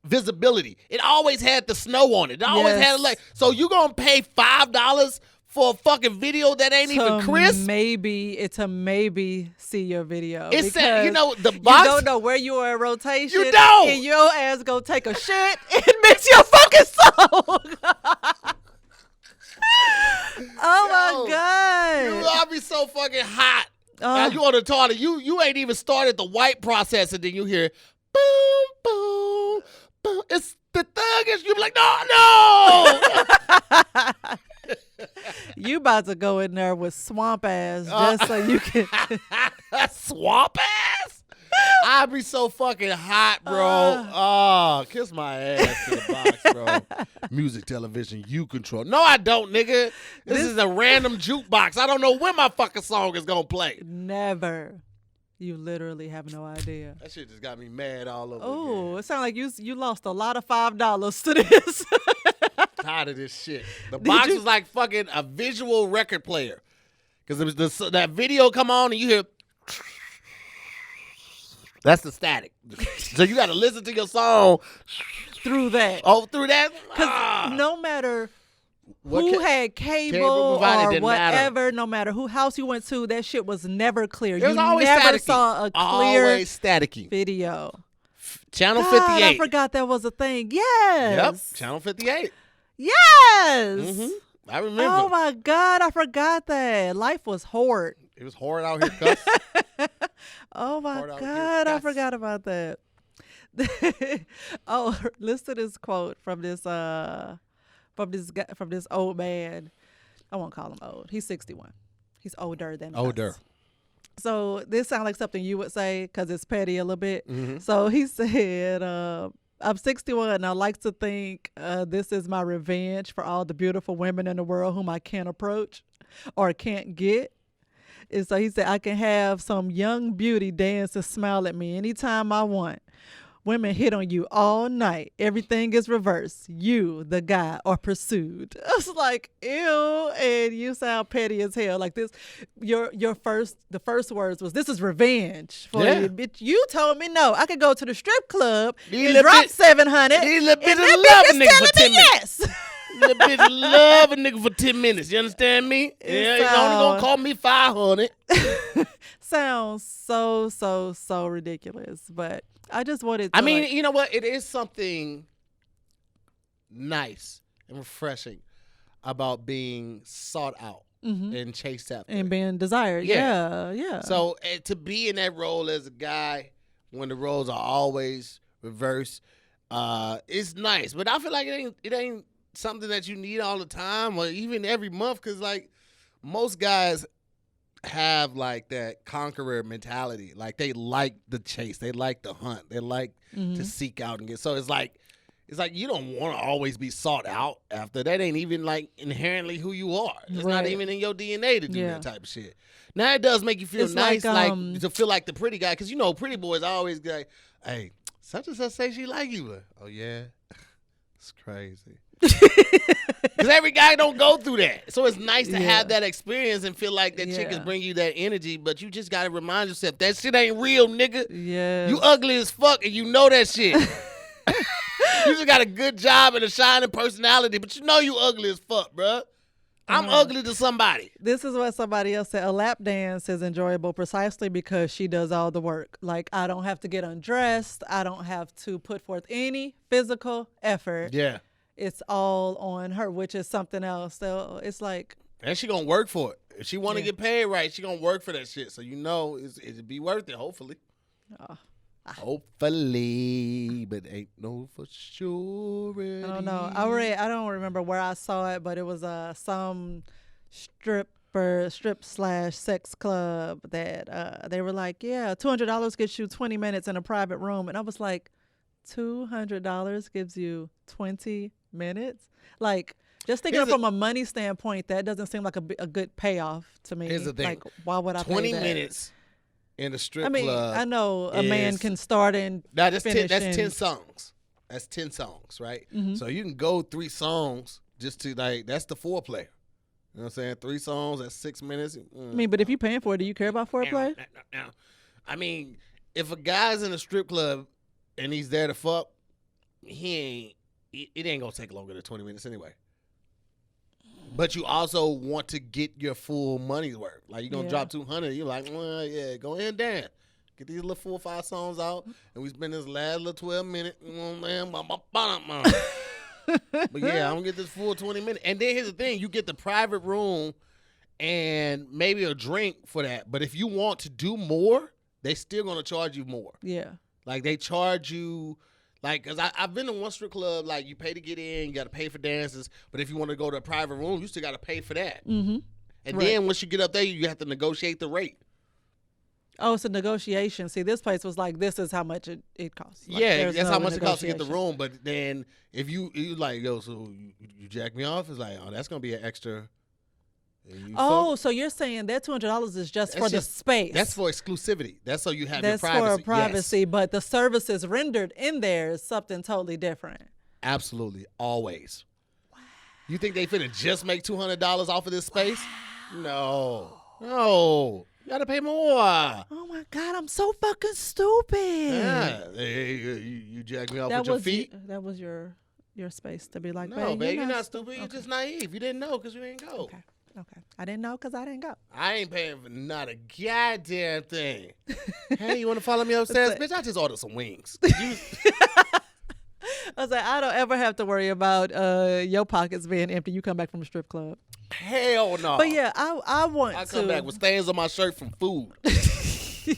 visibility. It always had the snow on it. It always had so you gonna pay $5 for a fucking video that ain't even crisp? To maybe see your video. It's because the box. You don't know where you are in rotation. You don't. And your ass go take a shit and mix your fucking song. Oh my God. I'll be so fucking hot. Now you on the toilet. You ain't even started the white process, and then you hear boom, boom, boom. It's the thuggish. You be like, no. You about to go in there with swamp ass just so you can. Swamp ass? I'd be so fucking hot, bro. Kiss my ass to the box, bro. Music television, you control. No, I don't, nigga. This is a random jukebox. I don't know when my fucking song is gonna play. Never. You literally have no idea. That shit just got me mad all over. Oh, it sounds like you lost a lot of $5 to this. Tired of this shit. The box was like fucking a visual record player, because it was that video come on and you hear. That's the static. So you got to listen to your song through that. Oh, through that? Because no matter who had cable or whatever, no matter who house you went to, that shit was never clear. You never saw a clear staticky video. Channel 58. I forgot that was a thing. Yes. Yep. Channel 58. Yes. Mm-hmm. I remember. Oh my God, I forgot that. Life was horrid. It was horrid out here, cuss. Oh my God, I forgot about that. Oh, listen to this quote from this old man. I won't call him old. He's 61. He's older than us. So this sounds like something you would say because it's petty a little bit. Mm-hmm. So he said, I'm 61 and I like to think this is my revenge for all the beautiful women in the world whom I can't approach or can't get. And so he said, I can have some young beauty dance and smile at me anytime I want. Women hit on you all night. Everything is reversed. You, the guy, are pursued. I was like, ew, and you sound petty as hell. Like this, the first words was, this is revenge for you. Bitch, you told me no. I could go to the strip club and drop $700. These little bitches love a nigga for 10 minutes. Yes. Little bitch love a nigga for 10 minutes. You understand me? Yeah, he's only gonna call me 500. Sounds so ridiculous, but I just wanted to. I mean, you know what? It is something nice and refreshing about being sought out and chased after. And being desired. Yeah. So to be in that role as a guy when the roles are always reversed, it's nice. But I feel like it ain't something that you need all the time or even every month, because like most guys have like that conqueror mentality. Like they like the chase, they like the hunt, they like to seek out and get. So it's like you don't want to always be sought out after. That ain't even like inherently who you are. It's not even in your DNA to do that type of shit. Now it does make you feel nice, like to feel like the pretty guy, because you know pretty boys always go, hey, such and such say she like you. But, oh yeah, it's crazy. Because every guy don't go through that. So it's nice to have that experience and feel like that chick is bringing you that energy, but you just got to remind yourself that shit ain't real, nigga. Yeah. You ugly as fuck and you know that shit. just got a good job and a shining personality, but you know you ugly as fuck, bruh. I'm ugly to somebody. This is what somebody else said. A lap dance is enjoyable precisely because she does all the work. Like, I don't have to get undressed. I don't have to put forth any physical effort. Yeah. It's all on her, which is something else. So it's like, And she gonna work for it. If she want to Yeah. get paid right, she gonna work for that shit. So you know it'd be worth it, hopefully. oh, Hopefully, but ain't no for sure. I don't know. I don't remember where I saw it, but it was some strip / sex club that they were like, yeah, $200 gets you 20 minutes in a private room, and I was like, $200 gives you 20 minutes, like. Just thinking Here's from a money standpoint, that doesn't seem like a good payoff to me. Here's the thing. Like, why would I pay 20 that? minutes in a strip I mean, club. I know a man is- can start and Now that's finish 10. That's in- 10 songs. That's 10 songs, right? Mhm. So you can go 3 songs just to like. That's the foreplay. You know what I'm saying? 3 songs. That's 6 minutes. I mean, but if you're paying for it, do you care about foreplay? I mean, if a guy's in a strip club and he's there to fuck, it ain't gonna take longer than 20 minutes anyway. But you also want to get your full money's worth. Like, you're going to Yeah. drop 200. You're like, well, yeah, go ahead and dance. Get these little 4 or 5 songs out, and we spend this last little 12 minutes. You know what I'm saying? But yeah, I'm going to get this full 20 minutes. And then here's the thing. You get the private room and maybe a drink for that. But if you want to do more, they still going to charge you more. Yeah. Like, they charge you... Like, because I've been to one strip club, like, you pay to get in, you got to pay for dances. But if you want to go to a private room, you still got to pay for that. Mm-hmm. And Right. then once you get up there, you have to negotiate the rate. Oh, it's a negotiation. See, this place was like, this is how much it costs. Like, Yeah, there's that's no how much it costs to get the negotiation. room. But then if you like, yo, so you jack me off, it's like, oh, that's going to be an extra. And you Oh, fuck- so you're saying that $200 is just That's for the just- space. That's for exclusivity. That's so you have That's your privacy. for privacy, but the services rendered in there is something totally different. Yes, absolutely. Always. You think they finna just make $200 off of this space? No. No. You got to pay more. Oh my God, I'm so fucking stupid. Yeah. Hey, you jack me off That with your was feet? that was your space to be like, No, babe, you're not stupid. stupid. You're just naive. You didn't know because you didn't go. Okay. I didn't know because I didn't go. I ain't paying for not a goddamn thing. Hey, you want to follow me upstairs? Bitch, I just ordered some wings. I was like, I don't ever have to worry about your pockets being empty. You come back from a strip club. Hell no. But yeah, I want I to. come back with stains on my shirt from food.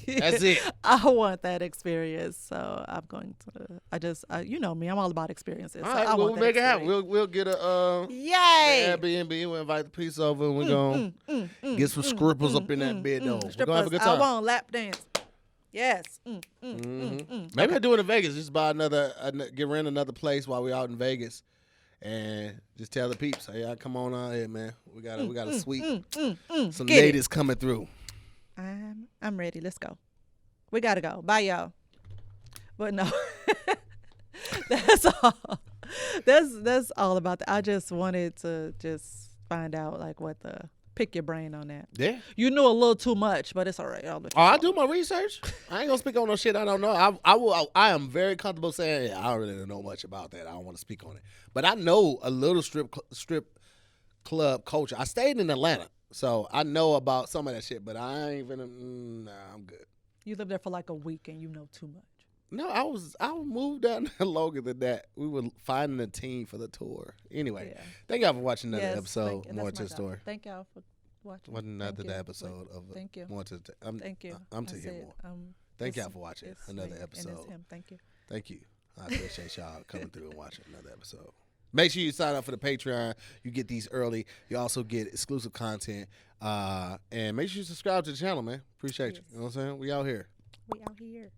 That's it. I want that experience, so I'm going to. You know me, I'm all about experiences. All so right, I we'll want that make it happen. experience. We'll get a Yay! Airbnb. We'll invite the piece over and we're going to get some strippers up in that bed, though. We're going to have a good I time. want lap dance. Yes. Maybe I'll do it in Vegas. Just buy get rent another place while we're out in Vegas, and just tell the peeps, "Hey, y'all come on out here, man. We got a suite. Some Get it. ladies coming through." I'm ready. Let's go. We gotta go. Bye, y'all. But no, that's all. That's all about that. I just wanted to just find out like what the pick your brain on that. Yeah. You knew a little too much, but it's all right. I'll let you Oh, I go. do my research. I ain't gonna speak on no shit I don't know. I am very comfortable saying, yeah, I don't really know much about that. I don't want to speak on it, but I know a little strip club culture. I stayed in Atlanta, so I know about some of that shit. But I ain't gonna. Nah, I'm good. You lived there for like a week and you know too much. No, I moved down there longer than that. We were finding a team for the tour. Anyway, Yeah. thank y'all for watching another Yes, episode and more that's to my the job. story. Thank y'all for watching. Another Thank you. episode of Thank you. more to the. Thank you. I'm I to hear said, more. Thank it's- y'all for watching it's another me and it's episode. him. Thank you. Thank you. I appreciate y'all coming through and watching another episode. Make sure you sign up for the Patreon. You get these early. You also get exclusive content. And make sure you subscribe to the channel, man. Appreciate you. Yes. You know what I'm saying? We out here. We out here.